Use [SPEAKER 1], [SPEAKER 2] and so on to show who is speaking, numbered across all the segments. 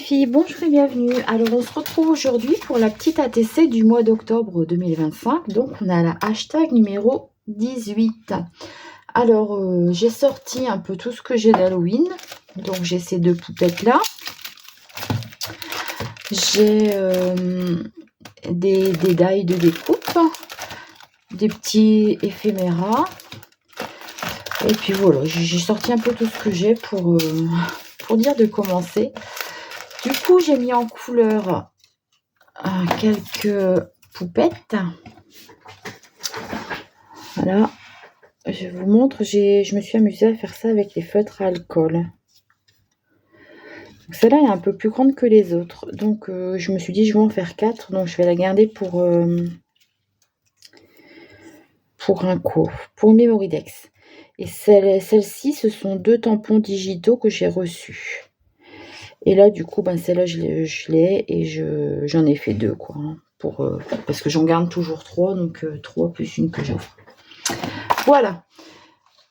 [SPEAKER 1] filles, bonjour et bienvenue. Alors on se retrouve aujourd'hui pour la petite ATC du mois d'octobre 2025. Donc on a la hashtag numéro 18. Alors j'ai sorti un peu tout ce que j'ai d'Halloween. Donc j'ai ces deux poupettes là. J'ai des die de découpe, des petits éphéméras. Et puis voilà, j'ai sorti un peu tout ce que j'ai pour dire de commencer. Du coup, j'ai mis en couleur quelques poupettes. Voilà, je vous montre. Je me suis amusée à faire ça avec les feutres à alcool. Celle-là est un peu plus grande que les autres. Donc, je me suis dit, je vais en faire 4. Donc, je vais la garder pour pour Memoridex. Et celle-ci, ce sont 2 tampons digitaux que j'ai reçus. Et là, du coup, celle-là, je l'ai et j'en ai fait 2, quoi. Hein, parce que j'en garde toujours 3, donc 3 plus une que j'offre. Voilà.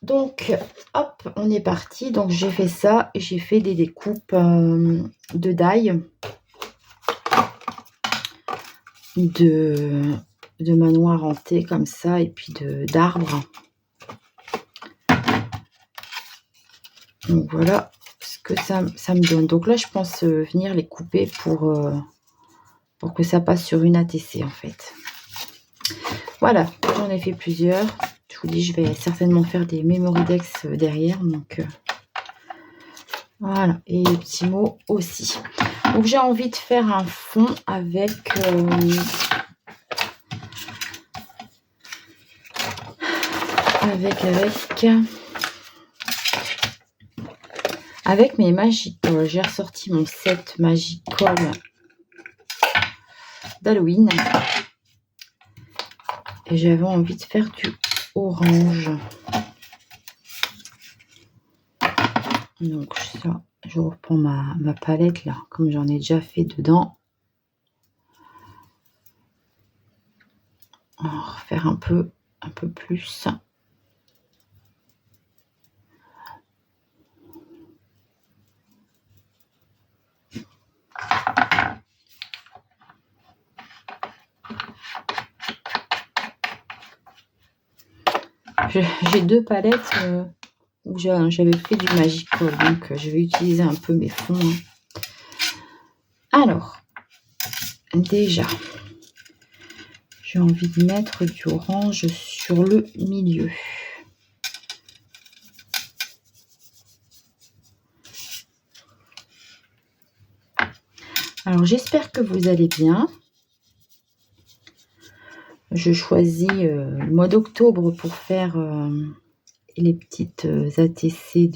[SPEAKER 1] Donc, hop, on est parti. Donc, j'ai fait ça et j'ai fait des découpes de die de manoir hanté comme ça et puis d'arbres. Donc, voilà ce que ça me donne. Donc là, je pense venir les couper pour que ça passe sur une ATC en fait. Voilà, j'en ai fait plusieurs. Je vous dis, je vais certainement faire des Memoridex derrière. Donc voilà, et les petits mots aussi. Donc j'ai envie de faire un fond avec mes Magicoll. J'ai ressorti mon set Magicoll d'Halloween. Et j'avais envie de faire du orange. Donc ça, je reprends ma palette là, comme j'en ai déjà fait dedans. On va refaire un peu plus. J'ai 2 palettes où j'avais fait du Magicoll, donc je vais utiliser un peu mes fonds. Alors, déjà, j'ai envie de mettre du orange sur le milieu. Alors, j'espère que vous allez bien. Je choisis le mois d'octobre pour faire les petites ATC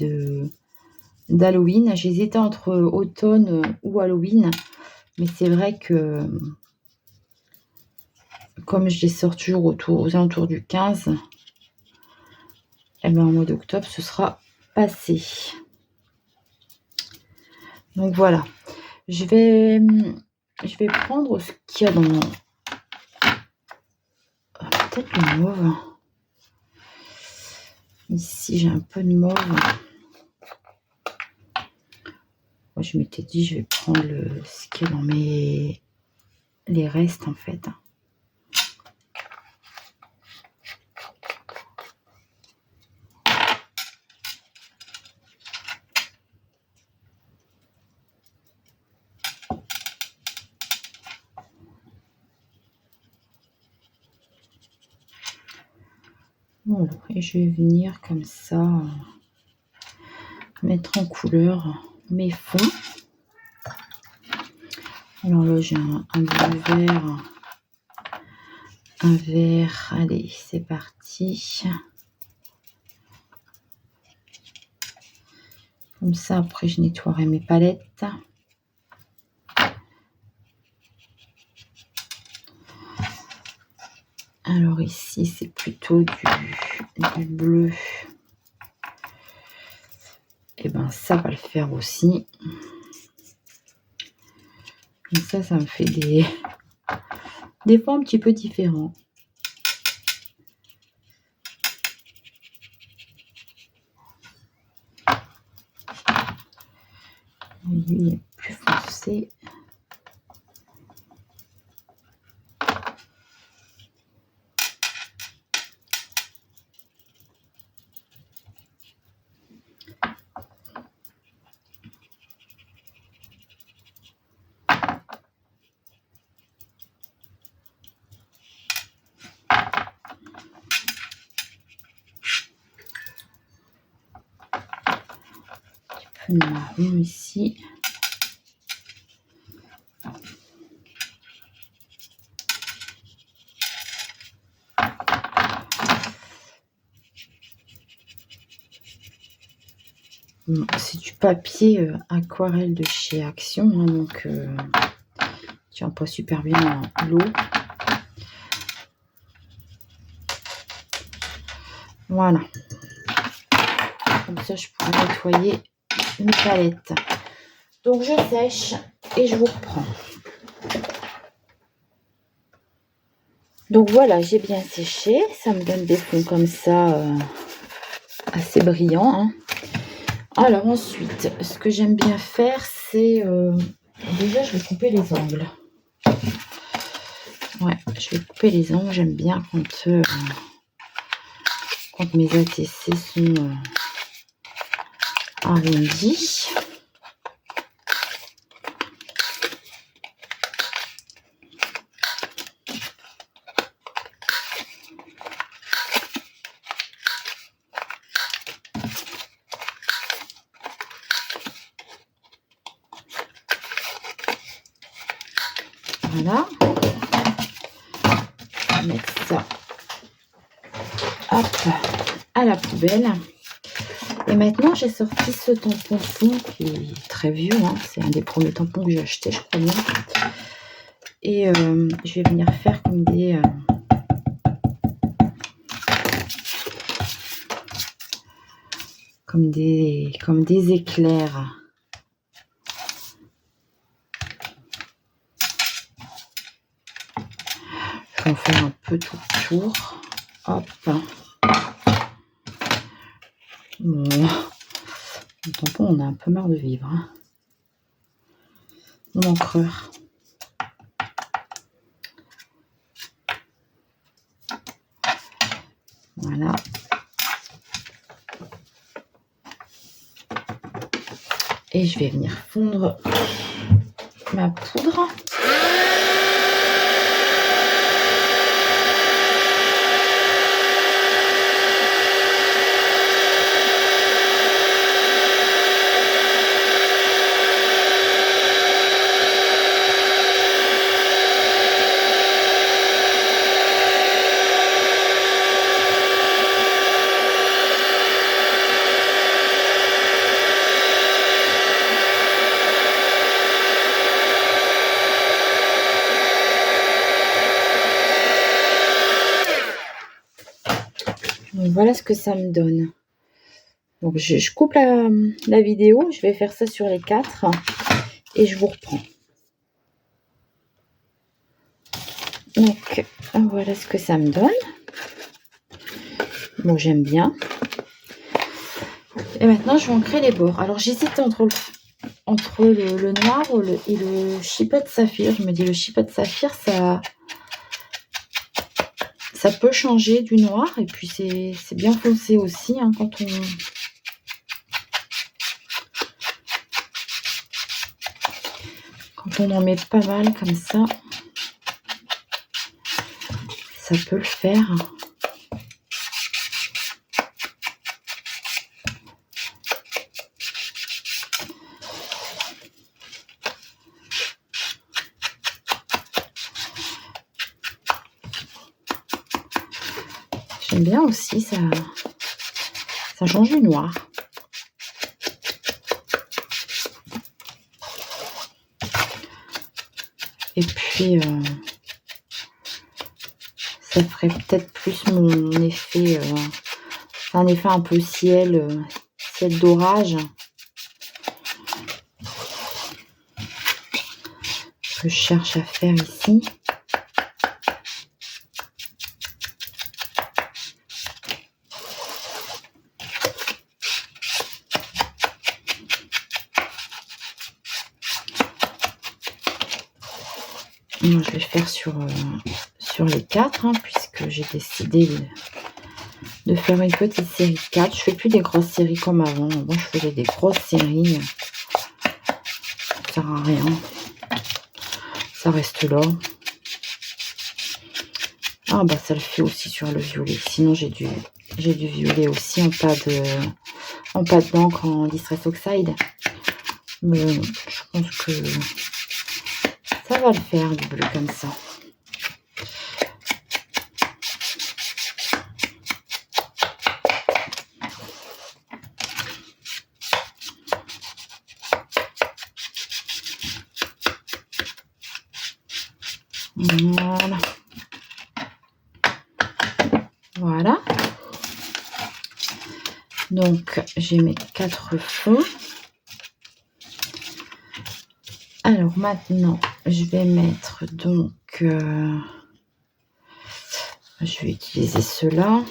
[SPEAKER 1] d'Halloween. J'hésitais entre automne ou Halloween, mais c'est vrai que comme je les sors toujours aux alentours du 15, et bien, au mois d'octobre, ce sera passé. Donc voilà. Je vais prendre ce qu'il y a dans mon... Peut-être le mauve. Ici, j'ai un peu de mauve. Moi, je m'étais dit, je vais prendre ce qu'il y a dans les restes, en fait. Voilà. Et je vais venir comme ça mettre en couleur mes fonds. Alors là, j'ai un bleu vert, un vert. Allez, c'est parti. Comme ça, après, je nettoierai mes palettes. Alors ici, c'est plutôt du bleu. Et ben ça va le faire aussi. Comme ça me fait des fonds un petit peu différents. Lui, il est plus foncé. passer. Un peu de marron ici. C'est du papier aquarelle de chez Action, hein, donc tient pas super bien l'eau. Voilà. Comme ça, je pourrais nettoyer mes palettes. Donc, je sèche et je vous reprends. Donc, voilà, j'ai bien séché. Ça me donne des fonds comme ça, assez brillants. Hein. Alors, ensuite, ce que j'aime bien faire, c'est... déjà, je vais couper les angles. Ouais, je vais couper les angles. J'aime bien quand mes ATC sont arrondis. Voilà. On va mettre ça, hop, à la poubelle. Et maintenant, j'ai sorti ce tampon de fond qui est très vieux. Hein. C'est un des premiers tampons que j'ai acheté, je crois bien. Et je vais venir faire comme des éclairs. Je vais en faire un peu tout le tour. Hop. Bon. Le tampon, on a un peu marre de vivre. Hein. Mon encreur. Voilà. Et je vais venir fondre ma poudre. Donc voilà ce que ça me donne. Donc je coupe la vidéo, je vais faire ça sur les 4 et je vous reprends. Donc voilà ce que ça me donne. Bon, j'aime bien. Et maintenant je vais ancrer les bords. Alors j'hésite entre le noir et le chipot de saphir. Je me dis le chipot de saphir, ça peut changer du noir et puis c'est bien foncé aussi hein, quand on en met pas mal comme ça peut le faire. J'aime bien aussi, ça change du noir. Et puis, ça ferait peut-être plus mon effet, un effet un peu ciel d'orage. Ce que je cherche à faire ici. Moi, je vais faire sur les 4, hein, puisque j'ai décidé de faire une petite série de 4. Je fais plus des grosses séries comme avant. Avant, je faisais des grosses séries. Ça sert à rien. Ça reste là. Ah bah ça le fait aussi sur le violet. Sinon j'ai du violet aussi en pâte d'encre en Distress Oxide. Mais je pense que ça va le faire du bleu comme ça. Voilà. Voilà. Donc, j'ai mes 4 fonds. Alors, maintenant, je vais mettre donc... je vais utiliser ceux-là.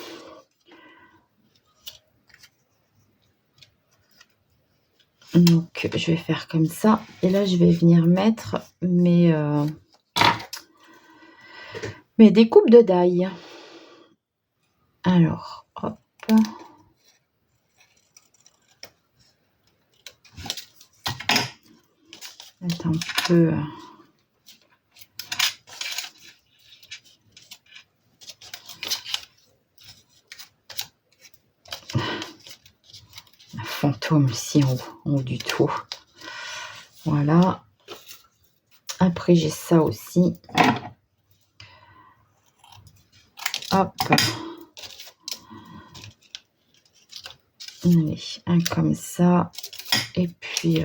[SPEAKER 1] Donc, je vais faire comme ça. Et là, je vais venir mettre mes découpes de die. Alors, hop. Mettre un peu... un fantôme ici en haut du tout. Voilà. Après, j'ai ça aussi. Hop. Allez, un comme ça. Et puis...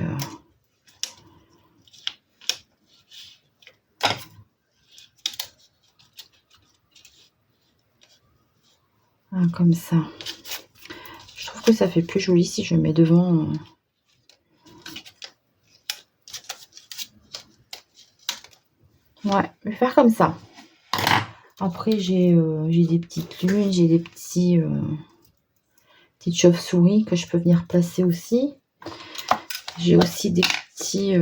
[SPEAKER 1] un comme ça. Je trouve que ça fait plus joli si je mets devant. Ouais, je vais faire comme ça. Après, j'ai des petites lunes, j'ai des petites chauves-souris que je peux venir placer aussi. J'ai aussi des petits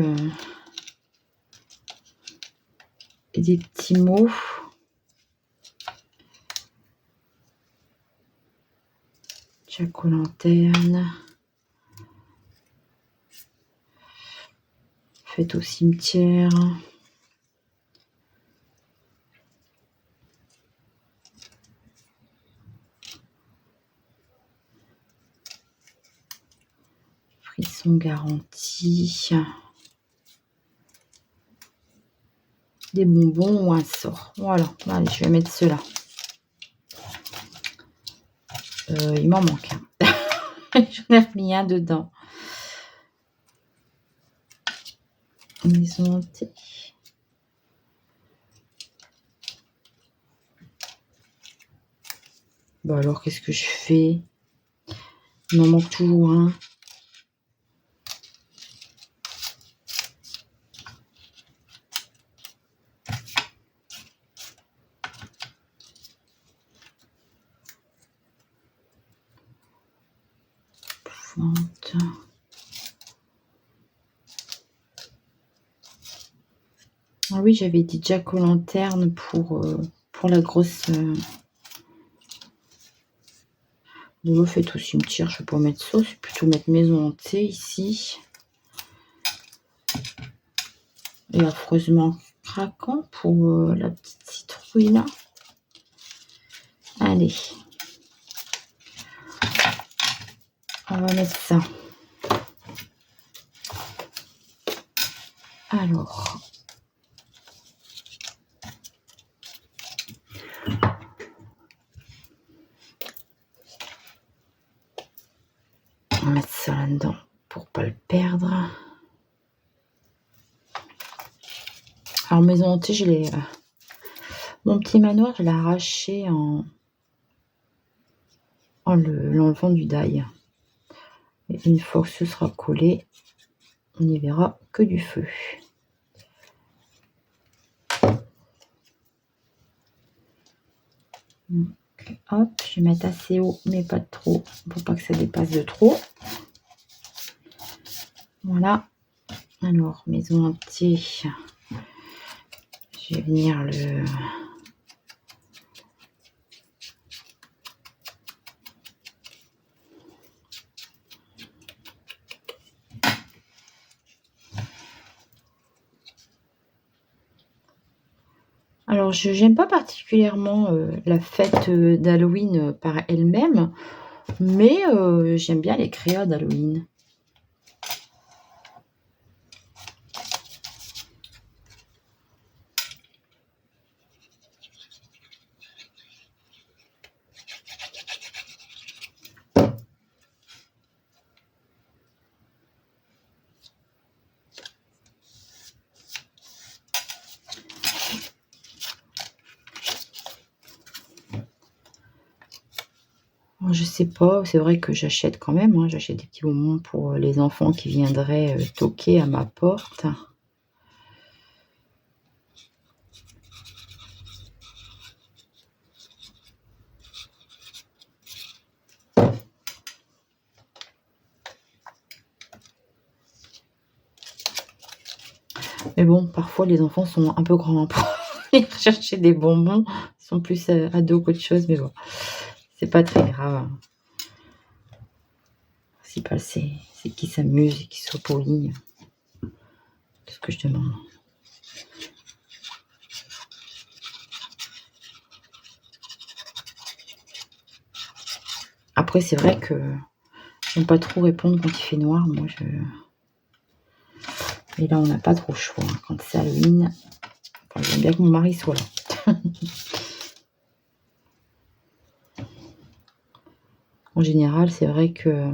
[SPEAKER 1] mots. Jack-o'-lanterne. Fête au cimetière. Frisson garanti. Des bonbons ou un sort. Voilà. Allez, je vais mettre ceux-là. Il m'en manque un. J'en ai remis un dedans. Maison hantée. Bon alors, qu'est-ce que je fais? Il m'en manque toujours un. Ah oui, j'avais dit Jack-o'-lanterne pour la grosse de l'eau faite au cimetière. Je ne vais pas mettre ça, c'est plutôt mettre maison hantée ici. Et affreusement craquant pour la petite citrouille là. Allez. On va mettre ça. Alors. On va mettre ça là-dedans pour pas le perdre. Alors maison hantée, je l'ai... mon petit manoir, je l'ai arraché en l'enlevant du die. Et une fois que ce sera collé, on n'y verra que du feu. Donc, hop, je vais mettre assez haut, mais pas de trop, pour pas que ça dépasse de trop. Voilà. Alors, maison hantée, Je vais venir le... Alors, je n'aime pas particulièrement la fête d'Halloween par elle-même, mais j'aime bien les créas d'Halloween. Je sais pas, c'est vrai que j'achète quand même, hein, j'achète des petits bonbons pour les enfants qui viendraient toquer à ma porte. Mais bon, parfois les enfants sont un peu grands pour venir chercher des bonbons. Ils sont plus ados qu'autre chose, mais bon, c'est pas très grave. C'est pas, c'est qu'ils s'amusent et qu'ils soient polis. C'est ce que je demande. Après, c'est vrai que j'aime pas trop répondre quand il fait noir. Moi, Et là, on n'a pas trop le choix. Hein. Quand c'est Halloween, enfin, j'aime bien que mon mari soit là. En général, c'est vrai que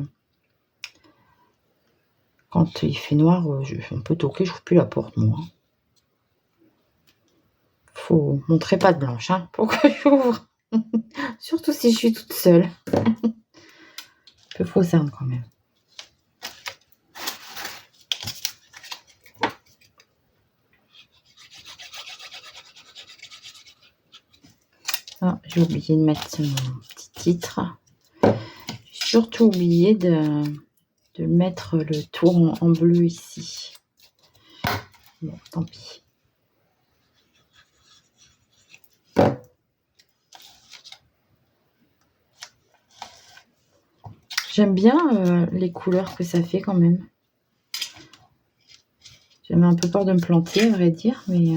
[SPEAKER 1] quand il fait noir, on peut toquer, je n'ouvre plus la porte, moi. Faut montrer pas de blanche, hein, pour que j'ouvre. Surtout si je suis toute seule. Un peu fausserne quand même. Ah, j'ai oublié de mettre mon petit titre. J'ai surtout oublié de mettre le tour en bleu ici. Bon, tant pis. J'aime bien les couleurs que ça fait quand même. J'avais un peu peur de me planter, à vrai dire, mais...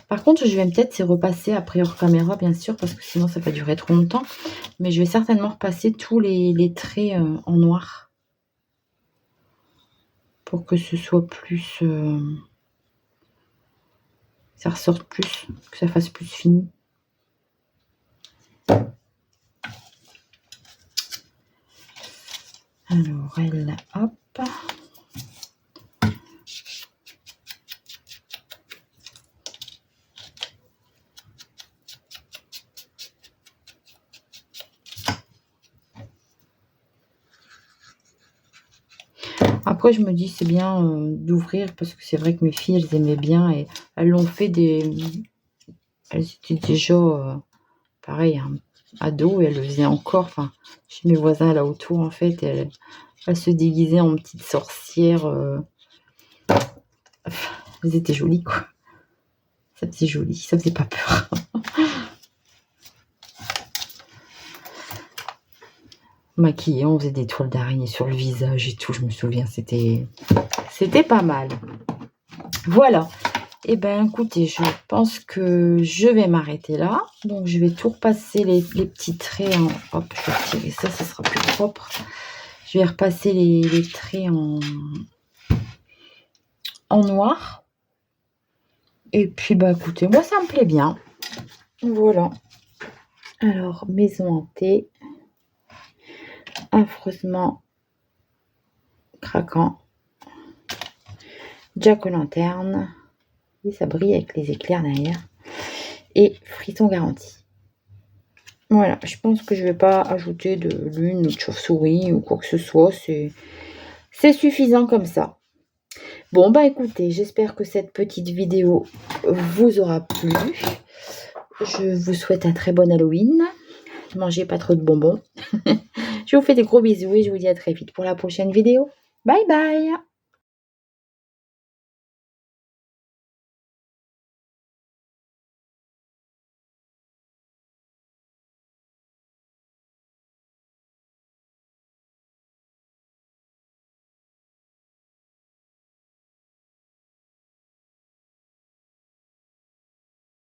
[SPEAKER 1] Par contre, je vais peut-être repasser après hors caméra, bien sûr, parce que sinon ça va durer trop longtemps. Mais je vais certainement repasser tous les traits en noir. Pour que ce soit plus... ça ressorte plus, que ça fasse plus fini. Alors, elle, hop. Après, je me dis, c'est bien d'ouvrir, parce que c'est vrai que mes filles, elles aimaient bien, et elles l'ont fait elles étaient déjà, pareil, hein, ados, et elles le faisaient encore, enfin, chez mes voisins là autour, en fait, elles se déguisaient en petites sorcières. Elles étaient jolies, quoi. Ça faisait joli, ça faisait pas peur. Maquillée, on faisait des toiles d'araignée sur le visage et tout, je me souviens, c'était pas mal. Voilà. Et ben écoutez, je pense que je vais m'arrêter là. Donc je vais tout repasser les petits traits en... Hop, je vais retirer ça, ça sera plus propre. Je vais repasser les traits en noir. Et puis bah écoutez, moi ça me plaît bien. Voilà. Alors, maison hantée. Affreusement craquant. Jack-o'-lanterne. Et ça brille avec les éclairs derrière. Et frisson garanti. Voilà, je pense que je ne vais pas ajouter de lune ou de chauve-souris ou quoi que ce soit. C'est suffisant comme ça. Bon, bah écoutez, j'espère que cette petite vidéo vous aura plu. Je vous souhaite un très bon Halloween. Ne mangez pas trop de bonbons. Je vous fais des gros bisous et je vous dis à très vite pour la prochaine vidéo. Bye bye!